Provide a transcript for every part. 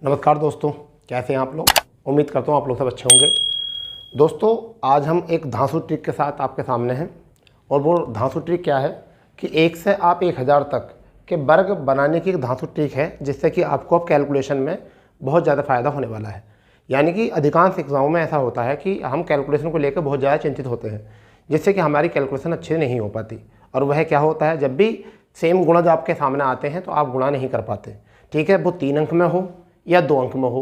नमस्कार दोस्तों, कैसे हैं आप लोग। उम्मीद करता हूँ आप लोग सब अच्छे होंगे। दोस्तों, आज हम एक धांसू ट्रिक के साथ आपके सामने हैं और वो धांसू ट्रिक क्या है कि 1 से आप 1000 तक के वर्ग बनाने की एक धांसू ट्रिक है, जिससे कि आपको अब कैलकुलेशन में बहुत ज़्यादा फ़ायदा होने वाला है। यानी कि अधिकांश एग्जामों में ऐसा होता है कि हम कैलकुलेशन को लेकर बहुत ज़्यादा चिंतित होते हैं, जिससे कि हमारी कैलकुलेशन अच्छी नहीं हो पाती। और वह क्या होता है, जब भी सेम गुणज आपके सामने आते हैं तो आप गुणा नहीं कर पाते। ठीक है, वो 3 अंक में हो या 2 अंक में हो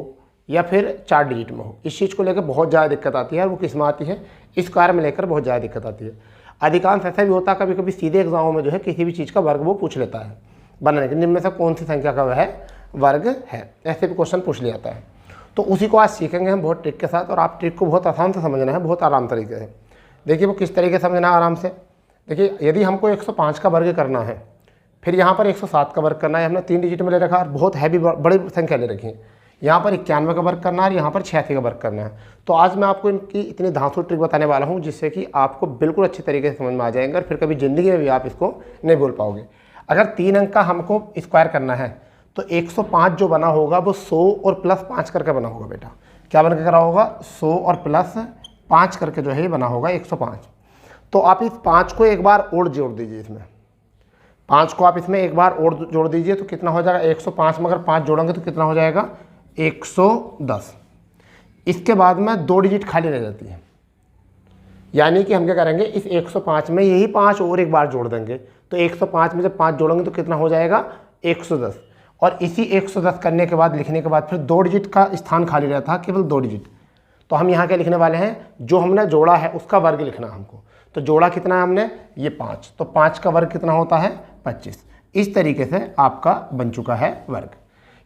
या फिर 4 डिजिट में हो, इस चीज़ को लेकर बहुत ज़्यादा दिक्कत आती है। और वो किस में आती है, इस कार्य में लेकर बहुत ज़्यादा दिक्कत आती है। अधिकांश ऐसा भी होता है, कभी कभी सीधे एग्जामों में जो है किसी भी चीज़ का वर्ग वो पूछ लेता है बनाने के, जिनमें से कौन सी संख्या का वह वर्ग है, ऐसे भी क्वेश्चन पूछ लिया जाता है। तो उसी को आज सीखेंगे हम बहुत ट्रिक के साथ, और आप ट्रिक को बहुत आसान से समझना है, बहुत आराम तरीके से। देखिए वो किस तरीके से समझना है आराम से। देखिए, यदि हमको 105 का वर्ग करना है, फिर यहाँ पर 107 का वर्ग करना है, हमने 3 डिजिट में ले रखा है, बहुत हैवी बड़ी संख्या ले रखी है। यहाँ पर 91 का वर्ग करना है और यहाँ पर 86 का वर्ग करना है। तो आज मैं आपको इनकी इतनी धांसू ट्रिक बताने वाला हूँ, जिससे कि आपको बिल्कुल अच्छी तरीके से समझ में आ जाएंगे और फिर कभी ज़िंदगी में भी आप इसको नहीं बोल पाओगे। अगर 3 अंक का हमको स्क्वायर करना है तो 105 जो बना होगा वो 100 और प्लस 5 करके बना होगा। बेटा क्या बन के करा होगा, 100 और प्लस 5 करके जो है ये बना होगा 105। तो आप इस 5 को एक बार और जोड़ दीजिए, इसमें 5 को आप इसमें एक बार और जोड़ दीजिए तो कितना हो जाएगा, 105 में अगर 5 जोड़ेंगे तो कितना हो जाएगा, 110। इसके बाद में 2 डिजिट खाली रह जाती है, यानी कि हम क्या करेंगे, इस 105 में यही 5 और एक बार जोड़ देंगे। तो 105 में जब 5 जोड़ेंगे तो कितना हो जाएगा, 110। और इसी 110 करने के बाद, लिखने के बाद फिर 2 डिजिट का स्थान खाली रहता है, केवल 2 डिजिट। तो हम यहाँ क्या लिखने वाले हैं, जो हमने जोड़ा है उसका वर्ग लिखना है हमको। तो जोड़ा कितना है हमने, ये 5, तो 5 का वर्ग कितना होता है, 25। इस तरीके से आपका बन चुका है वर्ग।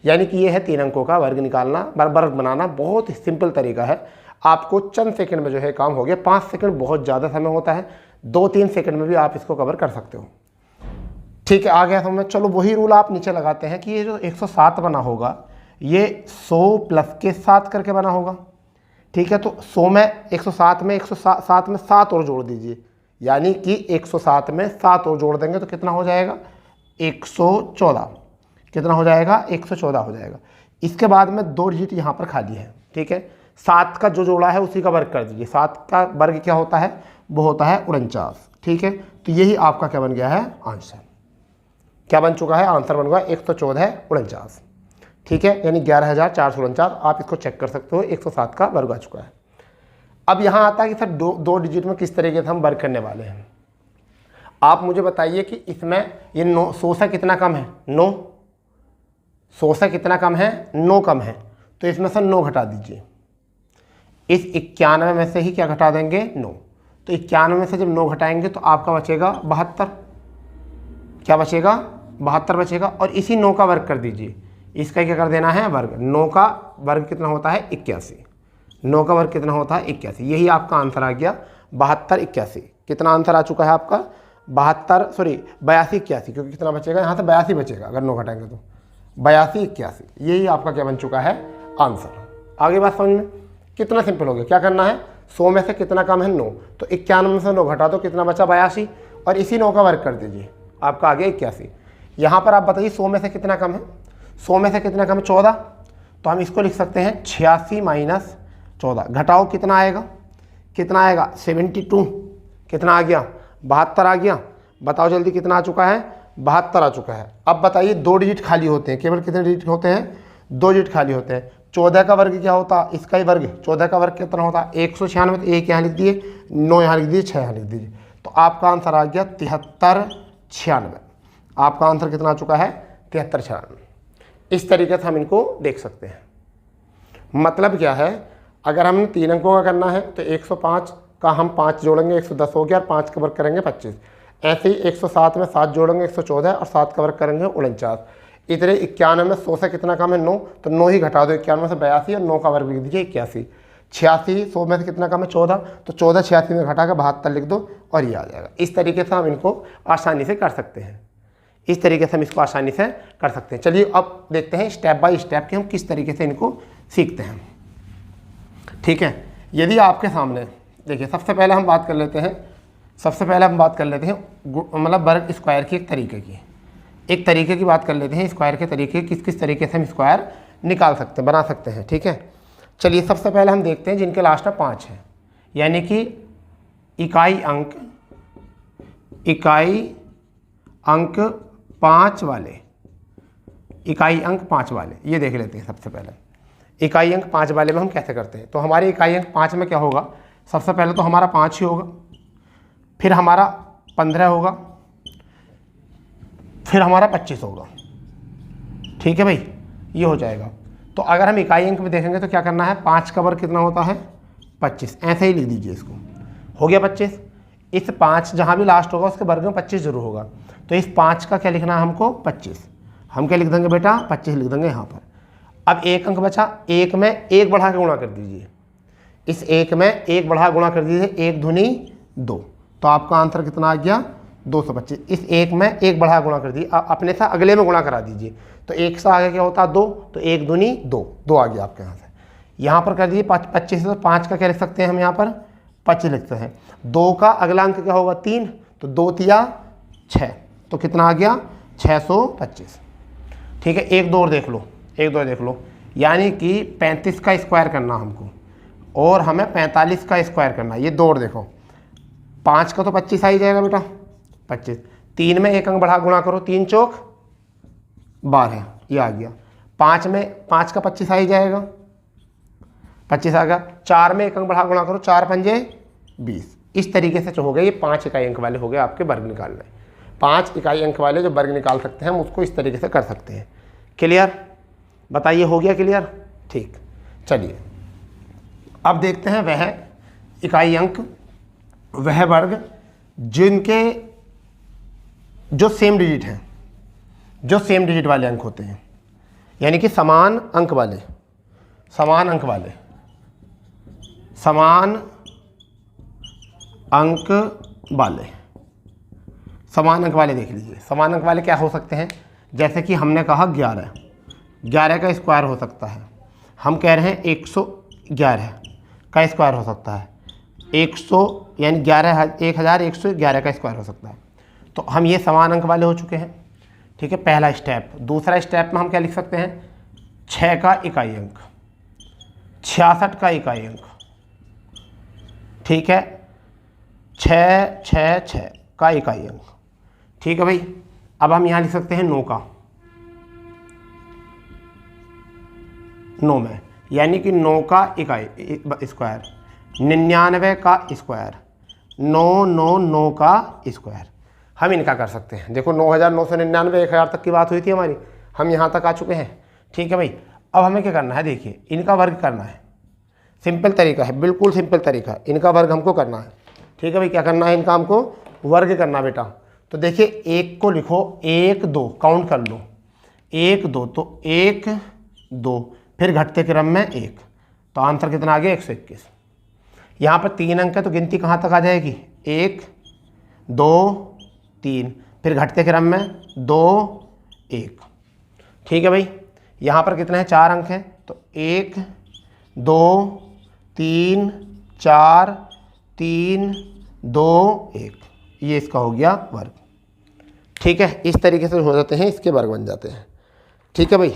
यानी कि ये है 3 अंकों का वर्ग निकालना, वर्ग बनाना। बहुत ही सिंपल तरीका है, आपको चंद सेकंड में जो है काम हो गया। 5 सेकंड बहुत ज़्यादा समय होता है, 2-3 सेकंड में भी आप इसको कवर कर सकते हो। ठीक है, आ गया समझ। चलो वही रूल आप नीचे लगाते हैं कि ये जो 107 बना होगा ये 100 प्लस के 7 करके बना होगा। ठीक है, तो 100 में 107 में 107 में 7 और जोड़ दीजिए, यानी कि 107 में 7 और जोड़ देंगे तो कितना हो जाएगा, 114। कितना हो जाएगा, 114 हो जाएगा। इसके बाद में 2 डिजिट यहाँ पर खाली है। ठीक है, 7 का जो जोड़ा है उसी का वर्ग कर दीजिए। 7 का वर्ग क्या होता है, वो होता है 49। ठीक है, तो यही आपका क्या बन गया है, आंसर। क्या बन चुका है, आंसर बन गया 114 49। ठीक है, यानी 11,449। आप इसको चेक कर सकते हो, 107 का वर्ग आ चुका है। अब यहाँ आता है कि सर दो डिजिट में किस तरीके से हम वर्ग करने वाले हैं। आप मुझे बताइए कि इसमें ये 100 से कितना कम है, 9। 100 से कितना कम है, 9 कम है। तो इसमें से 9 घटा दीजिए। इस 91 में से ही क्या घटा देंगे, 9। तो 91 में से जब 9 घटाएंगे तो आपका बचेगा 72। क्या बचेगा, 72 बचेगा। और इसी 9 का वर्ग कर दीजिए। इसका क्या कर देना है, वर्ग। 9 का वर्ग कितना होता है, 81। 9 का वर्ग कितना होता है, 81। यही आपका आंसर आ गया, 72 81। कितना आंसर आ चुका है आपका, 82 81, क्योंकि कितना बचेगा यहाँ से, 82 बचेगा अगर 9 घटाएंगे तो 82 81। यही आपका क्या बन चुका है, आंसर। आगे बात समझ में, कितना सिंपल हो गया। क्या करना है, 100 में से कितना कम है, 9। तो 91 में से 9 घटा दो, कितना बचा, 82। और इसी 9 का वर्ग कर दीजिए, आपका आ गया 81। यहाँ पर आप बताइए 100 में से कितना कम है, 100 में से कितना कम है, 14। तो हम इसको लिख सकते हैं 86 माइनस 14। घटाओ, कितना आएगा, कितना आएगा, 72। कितना आ गया, 72 आ गया। बताओ जल्दी, कितना आ चुका है, 72 आ चुका है। अब बताइए 2 डिजिट खाली होते हैं, केवल कितने डिजिट होते हैं, 2 डिजिट खाली होते हैं। 14 का वर्ग क्या होता है, इसका ही वर्ग। 14 का वर्ग कितना होता है, 196। तो 1 यहाँ लिख दिए, 9 यहाँ लिख दीजिए, 6 यहाँ लिख दीजिए। तो आपका आंसर आ गया 73 96। आपका आंसर कितना आ चुका है, 73 96। इस तरीके से हम इनको देख सकते हैं। मतलब क्या है, अगर हमने 3 अंकों का करना है तो 105 का हम 5 जोड़ेंगे, 110 हो गया, और 5 का वर्ग करेंगे 25। ऐसे ही 107 में 7 जोड़ेंगे, 114, और 7 का वर्ग करेंगे 49। इतने 91 में 100 से कितना कम है, 9। तो 9 ही घटा दो, 91 से 82, और 9 का वर्ग लिख दीजिए 81। 86 100 में से कितना कम है, 14। तो 14 86 में घटा कर 72 लिख दो और ये आ जाएगा। इस तरीके से हम इनको आसानी से कर सकते हैं। इस तरीके से हम इसको आसानी से कर सकते हैं। चलिए अब देखते हैं स्टेप बाय स्टेप कि हम किस तरीके से इनको सीखते हैं। ठीक है, यदि आपके सामने देखिए, सबसे पहले हम बात कर लेते हैं मतलब वर्ग स्क्वायर की एक तरीके की बात कर लेते हैं। स्क्वायर के तरीके किस किस तरीके से हम स्क्वायर निकाल सकते हैं, बना सकते हैं। ठीक है, चलिए सबसे पहले हम देखते हैं जिनके लास्ट में 5 है, यानी कि इकाई अंक 5 वाले, इकाई अंक 5 वाले ये देख लेते हैं। सबसे पहले इकाई अंक 5 वाले में हम कैसे करते हैं। तो हमारे इकाई अंक 5 में क्या होगा, सबसे पहले तो हमारा 5 ही होगा, फिर हमारा 15 होगा, फिर हमारा 25 होगा। ठीक है भाई, ये हो जाएगा। तो अगर हम इकाई अंक में देखेंगे तो क्या करना है, 5 का वर्ग कितना होता है 25, ऐसे ही लिख दीजिए इसको, हो गया 25। इस 5 जहाँ भी लास्ट होगा उसके वर्ग में 25 जरूर होगा, तो इस 5 का क्या लिखना है हमको 25, हम क्या लिख देंगे बेटा 25 लिख देंगे यहाँ पर। अब एक अंक बचा, एक में एक बढ़ा के गुणा कर दीजिए, इस एक में एक बढ़ा गुणा कर दीजिए, 1 दूनी 2, तो आपका आंसर कितना आ गया 225। इस एक में एक बढ़ा गुणा कर दीजिए, अपने से अगले में गुणा करा दीजिए, तो एक से आगे क्या होता है 2, तो 1 दूनी 2 आ गया आपके यहाँ से। यहाँ पर कर दीजिए 25, तो 5 का क्या लिख सकते हैं हम यहाँ पर 25 लिखते हैं। 2 का अगला अंक क्या होगा 3, तो 2 तिया 6, तो कितना आ गया 625। ठीक है, एक दो और देख लो, यानी कि 35 का स्क्वायर करना हमको और हमें 45 का स्क्वायर करना, ये दो और देखो। 5 का तो 25 आ ही जाएगा बेटा 25, 3 में एक अंक बढ़ा गुणा करो, 3 चौक 12, ये आ गया। 5 में 5 का 25 आ ही जाएगा, 25 आ गया। 4 में एक अंक बढ़ा गुणा करो, 4 पंजे 20। इस तरीके से जो हो गए ये 5 इकाई अंक वाले हो गए आपके वर्ग निकालने। 5 इकाई अंक वाले जो वर्ग निकाल सकते हैं हम उसको इस तरीके से कर सकते हैं। क्लियर, बताइए हो गया क्लियर। ठीक, चलिए अब देखते हैं वह इकाई अंक, वह वर्ग जिनके जो सेम डिजिट हैं, जो सेम डिजिट वाले अंक होते हैं, यानी कि समान अंक वाले देख लीजिए। समान अंक वाले क्या हो सकते हैं, जैसे कि हमने कहा 11 का स्क्वायर हो सकता है, हम कह रहे हैं 111 का स्क्वायर हो सकता है, 100 यानी 11,111 का स्क्वायर हो सकता है। तो हम ये समान अंक वाले हो चुके हैं। ठीक है, पहला स्टेप। दूसरा स्टेप में हम क्या लिख सकते हैं, 6 का इकाई अंक, 66 का इकाई अंक। ठीक है, 6 का इकाई अंक। ठीक है भाई, अब हम यहाँ लिख सकते हैं 9 में, यानी कि 9 का इकाई स्क्वायर, 99 का स्क्वायर, 9 का स्क्वायर। हम इनका कर सकते हैं। देखो 9,999 1000 तक की बात हुई थी हमारी, हम यहाँ तक आ चुके हैं। ठीक है भाई, अब हमें क्या करना है, देखिए इनका वर्ग करना है। सिंपल तरीका है, बिल्कुल सिंपल तरीका है, इनका वर्ग हमको करना है। ठीक है भाई, क्या करना है, इनका हमको वर्ग करना बेटा। तो देखिए 1 को लिखो 1 2, काउंट कर लो 1 2, तो 1 2, फिर घटते क्रम में 1, तो आंसर कितना आ गया 121। यहाँ पर 3 अंक है तो गिनती कहाँ तक आ जाएगी, 1 2 3, फिर घटते क्रम में 2 1। ठीक है भाई, यहाँ पर कितने हैं 4 अंक हैं, तो 1 2 3 4 3 2 1, ये इसका हो गया वर्ग। ठीक है, इस तरीके से हो जाते हैं, इसके वर्ग बन जाते हैं। ठीक है भाई,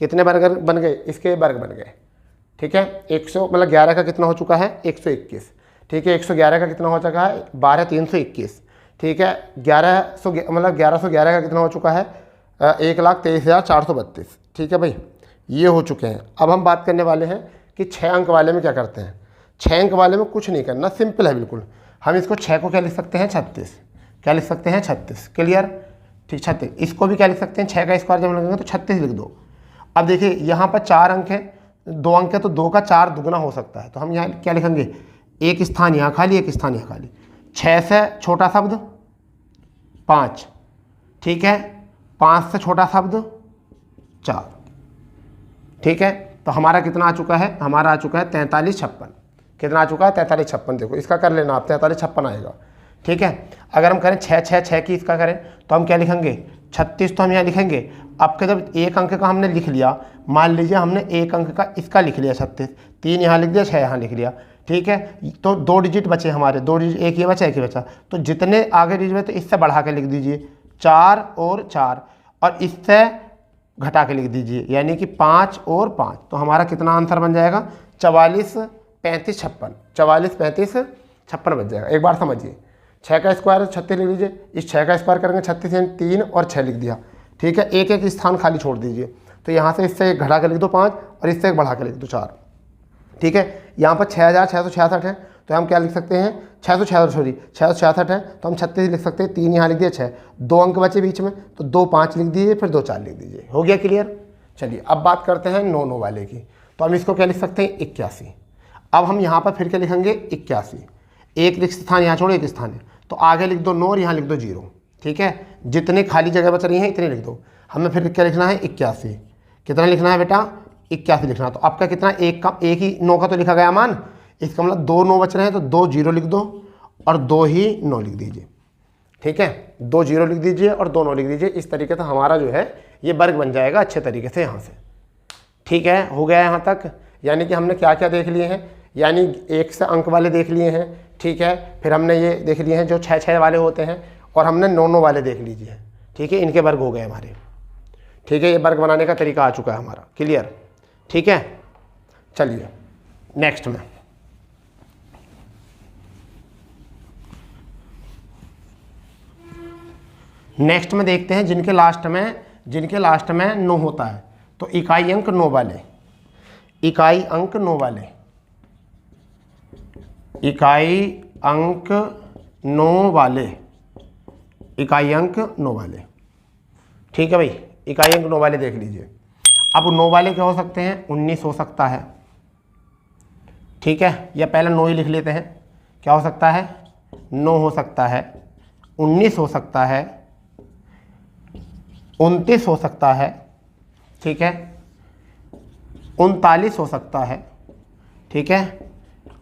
कितने वर्ग बन गए, इसके वर्ग बन गए। ठीक है, 11 का कितना हो चुका है 121। ठीक है, 111 का कितना हो चुका है 12 321। ठीक है, 1111 का कितना हो चुका है 1,23,432। ठीक है भाई, ये हो चुके हैं। अब हम बात करने वाले हैं कि 6 अंक वाले में क्या करते हैं। 6 अंक वाले में कुछ नहीं करना, सिंपल है बिल्कुल। हम इसको 6 को क्या लिख सकते हैं 36, क्या लिख सकते हैं 36। क्लियर, ठीक 36। इसको भी क्या लिख सकते हैं, 6 का स्क्वायर जब लगेंगे तो 36 लिख दो। अब देखिए यहाँ पर 4 अंक है, 2 अंक है, तो 2 का 4 दुगना हो सकता है, तो हम यहाँ क्या लिखेंगे, एक स्थान यहाँ खाली, एक स्थान यहाँ खाली। 6 से छोटा शब्द 5, ठीक है, 5 से छोटा शब्द 4। ठीक है, तो हमारा कितना आ चुका है, हमारा आ चुका है 4356। कितना आ चुका है 4356। देखो इसका कर लेना आप, 4356 आएगा। ठीक है, अगर हम करें 6 की इसका करें तो हम क्या लिखेंगे 36, तो हम यहाँ लिखेंगे। अब के जब एक अंक का हमने लिख लिया, मान लीजिए हमने एक अंक का इसका लिख लिया 36, 3 यहाँ लिख दिया, 6 यहाँ लिख लिया। ठीक है, तो 2 डिजिट बचे हमारे, 2 डिजिट, एक ये बचा एक ये बचा, तो जितने आगे डिजिट में तो इससे बढ़ा के लिख दीजिए 4 और 4, और इससे घटा के लिख दीजिए, यानी कि 5 और 5, तो हमारा कितना आंसर बन जाएगा 44, 35, 56, 44, 35, 56 बच जाएगा। एक बार समझिए, 6 का स्क्वायर 36 लिख लीजिए, इस 6 का स्क्वायर करेंगे 36 यानी 3 और 6 लिख दिया, ठीक है। एक एक स्थान खाली छोड़ दीजिए, तो यहाँ से इससे एक घटा के लिख दो 5 और इससे एक बढ़ा के लिख दो 4, ठीक है। यहाँ पर 6666 है, तो हम क्या लिख सकते हैं 666 है, तो हम 36 लिख सकते हैं, 3 यहाँ लिख दिया, 6, 2 अंक बचे बीच में, तो 2 5 लिख दीजिए, फिर 2 4 लिख दीजिए। हो गया क्लियर। चलिए अब बात करते हैं 9 9 वाले की, तो हम इसको क्या लिख सकते हैं 81। अब हम यहाँ पर फिर क्या लिखेंगे 81, एक स्थान यहाँ छोड़ो, एक स्थान है, तो आगे लिख दो 9 और यहाँ लिख दो 0, ठीक है। जितने खाली जगह बच रही हैं इतने लिख दो। हमें फिर क्या लिखना है 81, कितना लिखना है बेटा 81 लिखना। तो आपका कितना एक ही 9 का तो लिखा गया मान, इसका मतलब 2 9 बच रहे हैं, तो 2 0 लिख दो और 2 ही 9 लिख दीजिए, ठीक है। 2 0 लिख दीजिए और 2 9 लिख दीजिए। इस तरीके से हमारा जो है ये वर्ग बन जाएगा अच्छे तरीके से यहाँ से, ठीक है। हो गया यहाँ तक, यानी कि हमने क्या क्या देख लिए हैं, यानी 1 से अंक वाले देख लिए हैं, ठीक है। फिर हमने ये देख लिए हैं जो 6 6 वाले होते हैं, और हमने 9 9 वाले देख लीजिए, ठीक है। इनके वर्ग हो गए हमारे, ठीक है। ये वर्ग बनाने का तरीका आ चुका है हमारा, क्लियर, ठीक है। चलिए नेक्स्ट में, देखते हैं जिनके लास्ट में 9 होता है, तो इकाई अंक 9 वाले, इकाई अंक 9 वाले, इकाई अंक 9 वाले, इकाई अंक 9 वाले, ठीक है भाई। इकाई अंक 9 वाले देख लीजिए। अब 9 वाले क्या हो सकते हैं 19 हो सकता है, ठीक है। या पहले 9 ही लिख लेते हैं, क्या हो सकता है 9 हो सकता है, 19 हो सकता है, 29 हो सकता है, ठीक है, 39 हो सकता है, ठीक है,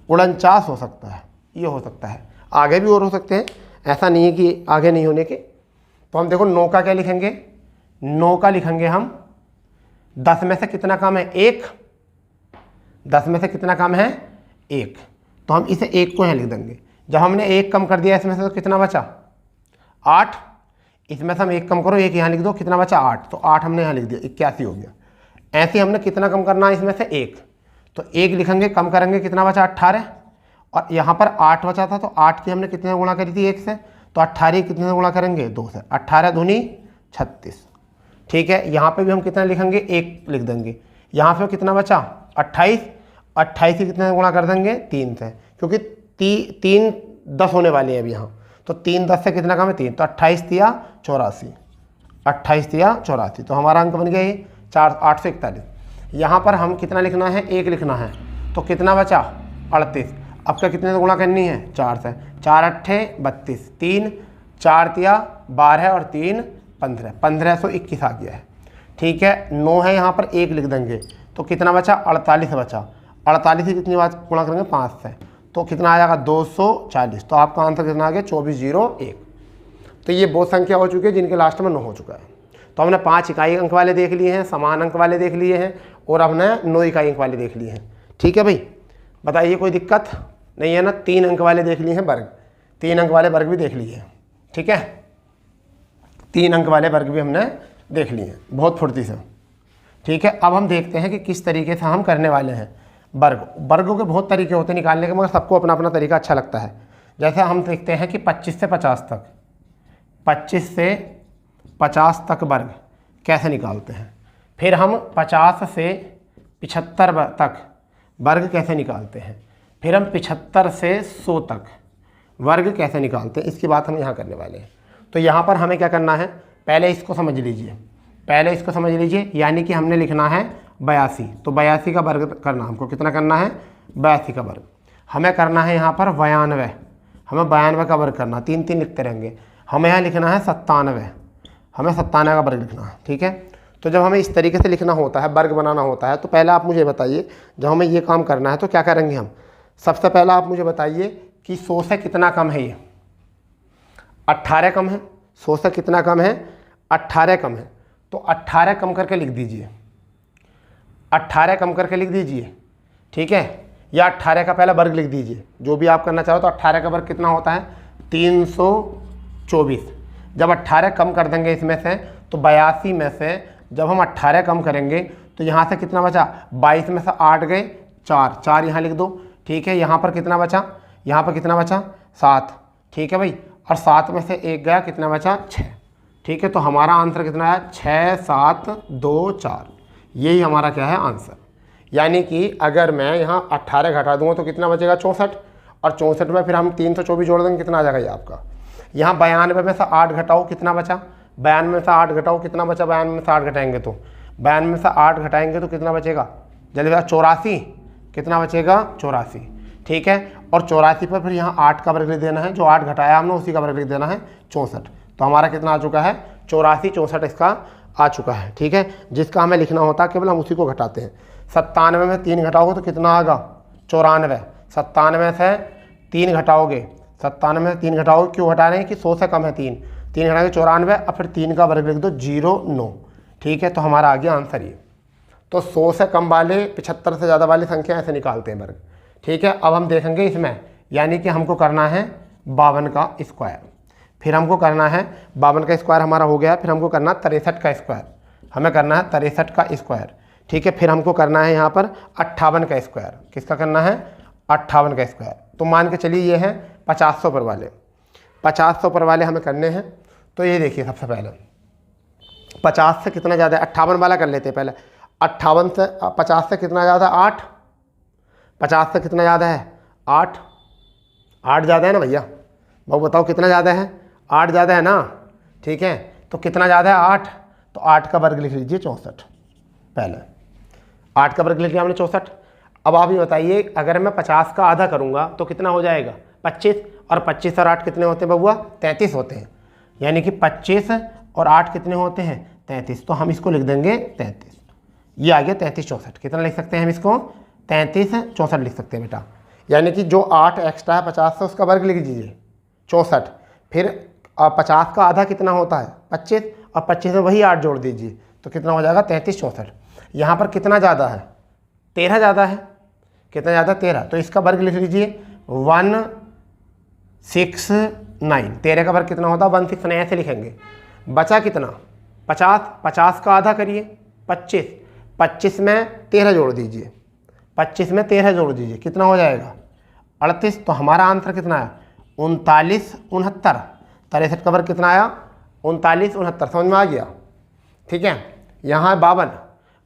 49 हो सकता है, ये हो सकता है। आगे भी और हो सकते हैं, ऐसा नहीं है कि आगे नहीं होने के। तो हम देखो 9 का क्या लिखेंगे, 9 का लिखेंगे हम 10 में से कितना कम है 1, 10 में से कितना कम है 1, तो हम इसे 1 को यहाँ लिख देंगे। जब हमने 1 कम कर दिया इसमें से, तो कितना बचा 8, इसमें से हम 1 कम करो, 1 यहाँ लिख दो, कितना बचा 8, तो 8 हमने यहाँ लिख दिया, 81 हो गया। ऐसे हमने कितना कम करना है इसमें से 1, तो 1 लिखेंगे, कम करेंगे, कितना बचा 18, और यहाँ पर 8 बचा था, तो 8 की हमने कितने गुणा करी थी 1 से, तो 18 कितने से गुणा करेंगे 2 से, 18 दूनी 36, ठीक है। यहाँ पे भी हम कितना लिखेंगे 1 लिख देंगे। यहाँ पे कितना बचा 28, 28 से कितने गुणा कर देंगे 3 से, क्योंकि 3 10 होने वाले हैं अभी यहाँ, तो 3 10 से कितना कम है 3, तो 28 दिया 84, 28 दिया 84, तो हमारा अंक बन गया ये 841। यहाँ पर हम कितना लिखना है 1 लिखना है, तो कितना बचा 38। अब क्या कितने से गुणा करनी है 4 से, 4 8 32, 3 4 दिया 12 और 3 15, 1521 आ गया है, ठीक है। 9 है यहाँ पर 1 लिख देंगे, तो कितना बचा 48 बचा, 48 की कितनी बात गुणा करेंगे 5 से, तो कितना आ जाएगा 240। तो आपका आंसर कितना आ गया 2401। तो ये वो संख्या हो चुकी है जिनके लास्ट में 9 हो चुका है। तो हमने 5 इकाई अंक वाले देख लिए हैं, समान अंक वाले देख लिए हैं, और हमने 9 इकाई अंक वाले देख लिए हैं, ठीक है भाई। बताइए कोई दिक्कत नहीं है ना। 3 अंक वाले देख लिए हैं वर्ग, 3 अंक वाले वर्ग भी देख लिए हैं, ठीक है। 3 अंक वाले वर्ग भी हमने देख लिए हैं बहुत फुर्ती से, ठीक है। अब हम देखते हैं कि किस तरीके से हम करने वाले हैं वर्ग। वर्गों के बहुत तरीके होते हैं निकालने के, मगर सबको अपना अपना तरीका अच्छा लगता है। जैसे हम देखते हैं कि 25 से 50 तक, 25 से 50 तक वर्ग कैसे निकालते हैं। फिर हम 50 से 75 तक वर्ग कैसे निकालते हैं। फिर हम 75 से 100 तक वर्ग कैसे निकालते हैं, इसकी बात हम यहाँ करने वाले हैं। तो यहाँ पर हमें क्या करना है, पहले इसको समझ लीजिए, पहले इसको समझ लीजिए। यानी कि हमने लिखना है 82, तो 82 का वर्ग करना, हमको कितना करना है 82 का वर्ग। हमें करना है यहाँ पर 92, हमें 92 का वर्ग करना, 3 3 लिखते रहेंगे। हमें यहाँ लिखना है 97, हमें 97 का वर्ग लिखना है, ठीक है। तो जब हमें इस तरीके से लिखना होता है, वर्ग बनाना होता है, तो पहले आप मुझे बताइए, जब हमें ये काम करना है तो क्या करेंगे हम। सबसे पहला आप मुझे बताइए कि 100 से कितना कम है, ये 18 कम है। 100 से कितना कम है 18 कम है, तो 18 कम करके लिख दीजिए, 18 कम करके लिख दीजिए, ठीक है। या 18 का पहला वर्ग लिख दीजिए, जो भी आप करना चाहो। तो 18 का वर्ग कितना होता है 324। जब 18 कम कर देंगे इसमें से, तो 82 में से जब हम 18 कम करेंगे तो यहाँ से कितना बचा, 22 में से 8 गए 4, 4 यहाँ लिख दो, ठीक है। यहाँ पर कितना बचा, यहाँ पर कितना बचा 7, ठीक है भाई, और 7 में से 1 गया, कितना बचा 6, ठीक है। तो हमारा आंसर कितना है 6 7 2 4, यही हमारा क्या है आंसर। यानी कि अगर मैं यहाँ 18 घटा दूंगा तो कितना बचेगा 64, और 64 में फिर हम 324 जोड़ देंगे, कितना आ जाएगा ये आपका। यहाँ 92 में से 8 घटाओ, कितना बचा, 92 में से 8 घटाओ, कितना बचा, 92 में से 8 घटाएंगे तो 92 में से 8 घटाएंगे तो कितना बचेगा, जल्दी बता 84, कितना बचेगा 84, ठीक है। और 84 पर फिर यहाँ 8 का वर्ग लिख देना है, जो 8 घटाया हमने उसी का वर्ग लिख देना है 64। तो हमारा कितना आ चुका है 84 64 इसका आ चुका है, ठीक है। जिसका हमें लिखना होता है केवल हम उसी को घटाते हैं। 97 में 3 घटाओगे तो कितना आएगा 94, 97 से 3 घटाओगे, 97 में 3 घटाओगे, क्यों घटा रहे हैं कि 100 से कम है 3 घटाएंगे 94, और फिर 3 का वर्ग लिख दो 09, ठीक है। तो हमारा आ गया आंसर ये। तो 100 से कम वाले 75 से ज़्यादा वाली संख्या ऐसे निकालते हैं वर्ग, ठीक है। अब हम देखेंगे इसमें, यानी कि हमको करना है 52 का स्क्वायर, फिर हमको करना है 52 का स्क्वायर हमारा हो गया, फिर हमको करना 63 का स्क्वायर, हमें करना है 63 का स्क्वायर, ठीक है। फिर हमको करना है यहाँ पर 58 का स्क्वायर, किसका करना है 58 का स्क्वायर। तो मान के चलिए ये है 50 पर वाले, 50 पर वाले हमें करने हैं। तो ये देखिए सबसे पहले 50 से कितना ज़्यादा है, 58 वाला कर लेते हैं पहले। 58 से 50 से कितना ज़्यादा है 8, 50 से कितना ज़्यादा है 8, 8 ज़्यादा है ना भैया, वो बताओ कितना ज़्यादा है, 8 ज़्यादा है ना, ठीक है। तो कितना ज़्यादा है 8, तो 8 का वर्ग लिख लीजिए 64, पहले 8 का वर्ग लिख लिया हमने 64। अब आप ये बताइए अगर मैं 50 का आधा करूँगा तो कितना हो जाएगा 25, और 25 और 8 कितने होते हैं बबुआ 33 होते हैं, यानी कि 25 और 8 कितने होते हैं 33। तो हम इसको लिख देंगे 33, ये आ गया 33 64। कितना लिख सकते हैं हम इसको 33 64 लिख सकते हैं बेटा। यानी कि जो 8 एक्स्ट्रा है 50 से उसका वर्ग लिख दीजिए 64, फिर 50 का आधा कितना होता है 25, और 25 में वही 8 जोड़ दीजिए तो कितना हो जाएगा 33 64। यहाँ पर कितना ज़्यादा है 13 ज़्यादा है, कितना ज़्यादा 13, तो इसका वर्ग लिख लीजिए 169, 13 का वर्ग कितना होता है 169, ऐसे लिखेंगे। बचा कितना 50, 50 का आधा करिए 25, 25 में 13 जोड़ दीजिए, 25 में 13 जोड़ दीजिए, कितना हो जाएगा 38। तो हमारा आंसर कितना है 39 69, 63 का वर्ग कितना आया 39 69, समझ में आ गया, ठीक है। यहाँ है 52,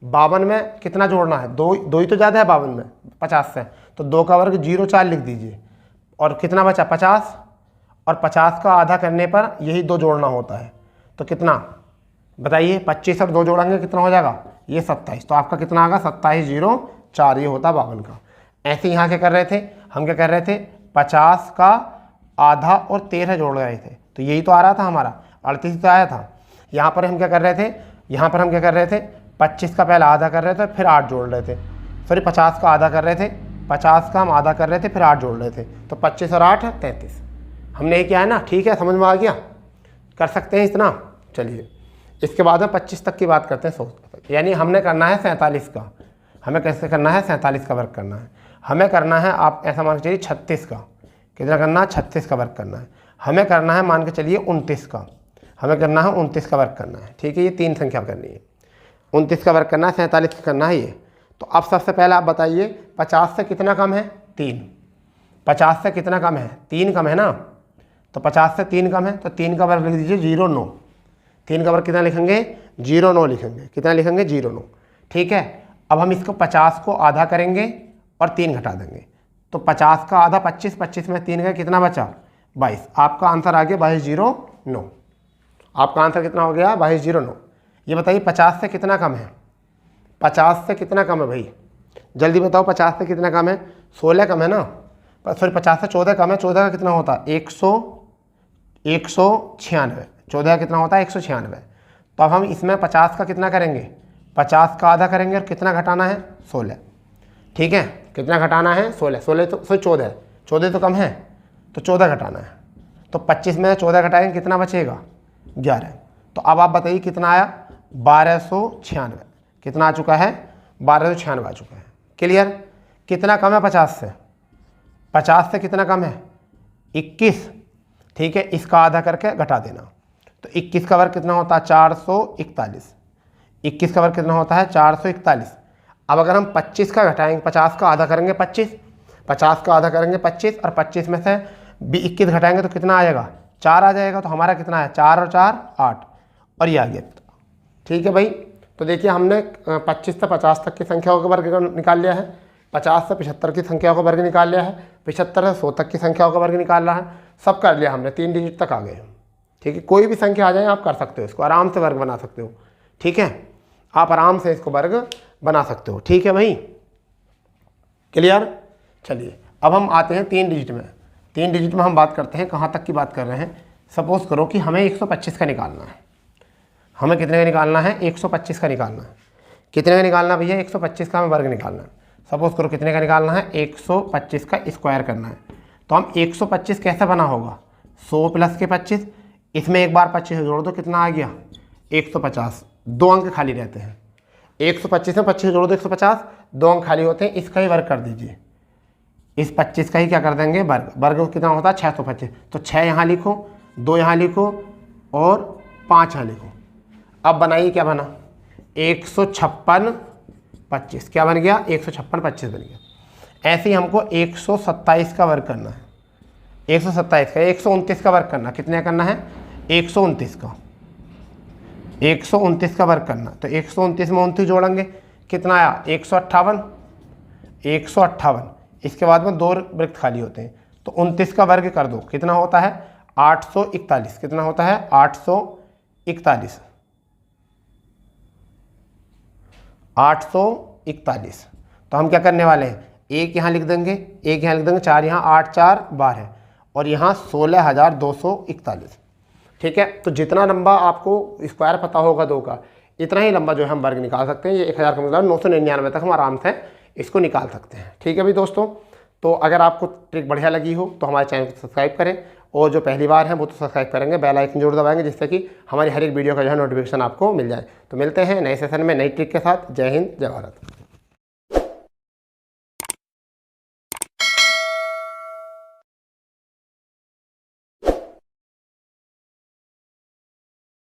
52 में कितना जोड़ना है, दो ही तो ज़्यादा है 52 में 50 से, तो 2 का वर्ग 04 लिख दीजिए, और कितना बचा 50, और 50 का आधा करने पर यही 2 जोड़ना होता है, तो कितना बताइए 25 और 2 जोड़ेंगे कितना हो जाएगा ये 27। तो आपका कितना आएगा 2704, ये होता 52 का। ऐसे यहाँ क्या कर रहे थे हम, क्या कर रहे थे 50 का आधा और 13 जोड़ रहे थे, तो यही तो आ रहा था हमारा 38 तो आया था। यहाँ पर हम क्या कर रहे थे, यहाँ पर हम क्या कर रहे थे 25 का पहला आधा कर रहे थे फिर 8 जोड़ रहे थे, सॉरी 50 का आधा कर रहे थे, 50 का हम आधा कर रहे थे फिर 8 जोड़ रहे थे, तो 25 और 8 33 हमने ये किया है ना, ठीक है, समझ में आ गया, कर सकते हैं इतना। चलिए इसके बाद में 25 तक की बात करते हैं 100, यानी हमने करना है 47 का, हमें कैसे करना है 47 का वर्ग करना है, हमें करना है आप ऐसा मान के चलिए 36 का, कितना करना है 36 का वर्ग करना है, हमें करना है मान के चलिए 29 का, हमें करना है 29 का वर्ग करना है, ठीक है। ये 3 संख्या करनी है, 29 का वर्ग करना है, 47 का करना है ये। तो अब सबसे पहले आप बताइए 50 से कितना कम है 3, 50 से कितना कम है 3 कम है ना, तो 50 से 3 कम है, तो 3 का वर्ग लिख दीजिए 09, 3 का वर्ग कितना लिखेंगे 09 लिखेंगे, कितना लिखेंगे 09, ठीक है। अब हम इसको 50 को आधा करेंगे और 3 घटा देंगे, तो 50 का आधा 25, 25 में 3 गए, कितना बचा 22। आपका आंसर आ गया 2209, आपका आंसर कितना हो गया 2209। ये बताइए 50 से कितना कम है, 50 से कितना कम है भाई, जल्दी बताओ 50 से कितना कम है 16 कम है ना, सॉरी 50 से 14 कम है, 14 का कितना होता है 196, 14 का कितना होता है 196। तो अब हम इसमें 50 का कितना करेंगे 50 का आधा करेंगे, और कितना घटाना है 16, ठीक है, कितना घटाना है 16, 16 तो सॉरी 14 तो कम है, तो 14 घटाना है, तो 25 में 14 घटाएंगे कितना बचेगा 11। तो अब आप बताइए कितना आया 1296, कितना आ चुका है 1296 आ चुका है। क्लियर, कितना कम है 50 से, 50 से कितना कम है 21, ठीक है, इसका आधा करके घटा देना, तो 21 का वर्ग कितना होता है 441, 21 का वर्ग कितना होता है 441। अब अगर हम 25 का घटाएंगे, 50 का आधा करेंगे 25, 50 का आधा करेंगे 25 और 25 में से 21 घटाएंगे तो कितना आ जाएगा 4 आ जाएगा। तो हमारा कितना है 4 और 4 8 और ये आ गया। ठीक है भाई, तो देखिए हमने 25 से 50 तक की संख्याओं का वर्ग निकाल लिया है, 50 से 75 की संख्याओं का वर्ग निकाल लिया है, 75 से 100 तक की संख्याओं का वर्ग निकालना है, सब कर लिया हमने, 3 डिजिट तक आ गए। ठीक है, कोई भी संख्या आ जाए आप कर सकते हो, इसको आराम से वर्ग बना सकते हो। ठीक है, आप आराम से इसको वर्ग बना सकते हो। ठीक है भाई, क्लियर। चलिए अब हम आते हैं 3 डिजिट में। 3 डिजिट में हम बात करते हैं, कहाँ तक की बात कर रहे हैं। सपोज करो कि हमें 125 का निकालना है। हमें कितने का निकालना है 125 का निकालना है। कितने का निकालना भैया 125 का हमें वर्ग निकालना है। सपोज करो कितने का निकालना है 125 का स्क्वायर करना है। तो हम 125 कैसे बना होगा 100 प्लस के 25, इसमें एक बार 25 जोड़ दो, कितना आ गया 150। 2 अंक खाली रहते हैं, 125 में 25 जोड़ दो 150, 2 अंक खाली होते हैं, इसका ही वर्ग कर दीजिए। इस 25 का ही क्या कर देंगे वर्ग। वर्ग कितना होता है 625। तो 6 यहाँ लिखो, 2 यहाँ लिखो और 5 यहाँ लिखो। अब बनाइए क्या बना 156 25, क्या बन गया 156 25 बन गया। ऐसे ही हमको 127 का वर्ग करना है, 127 का 129 का वर्ग करना, कितने करना है 129 का, 129 का वर्ग करना। तो 129 में 29 जोड़ेंगे, कितना आया 158, 158। इसके बाद में 2 वृत्त खाली होते हैं, तो 29 का वर्ग कर दो, कितना होता है 841। कितना होता है 841, 841। तो हम क्या करने वाले हैं, एक यहाँ लिख देंगे, एक यहाँ लिख देंगे, 4 यहाँ, 8 4 12 और यहाँ 16,241। ठीक है, तो जितना लंबा आपको स्क्वायर पता होगा 2 का, इतना ही लंबा जो है हम वर्ग निकाल सकते हैं। ये 1000 का मतलब 999 तक हम आराम से इसको निकाल सकते हैं। ठीक है भाई दोस्तों, तो अगर आपको ट्रिक बढ़िया लगी हो तो हमारे चैनल को सब्सक्राइब करें, और जो पहली बार हैं वो तो सब्सक्राइब करेंगे, बेल आइकन जरूर दबाएंगे, जिससे कि हमारी हर एक वीडियो का जो है नोटिफिकेशन आपको मिल जाए। तो मिलते हैं नए सेशन में नई ट्रिक के साथ। जय हिंद, जय भारत।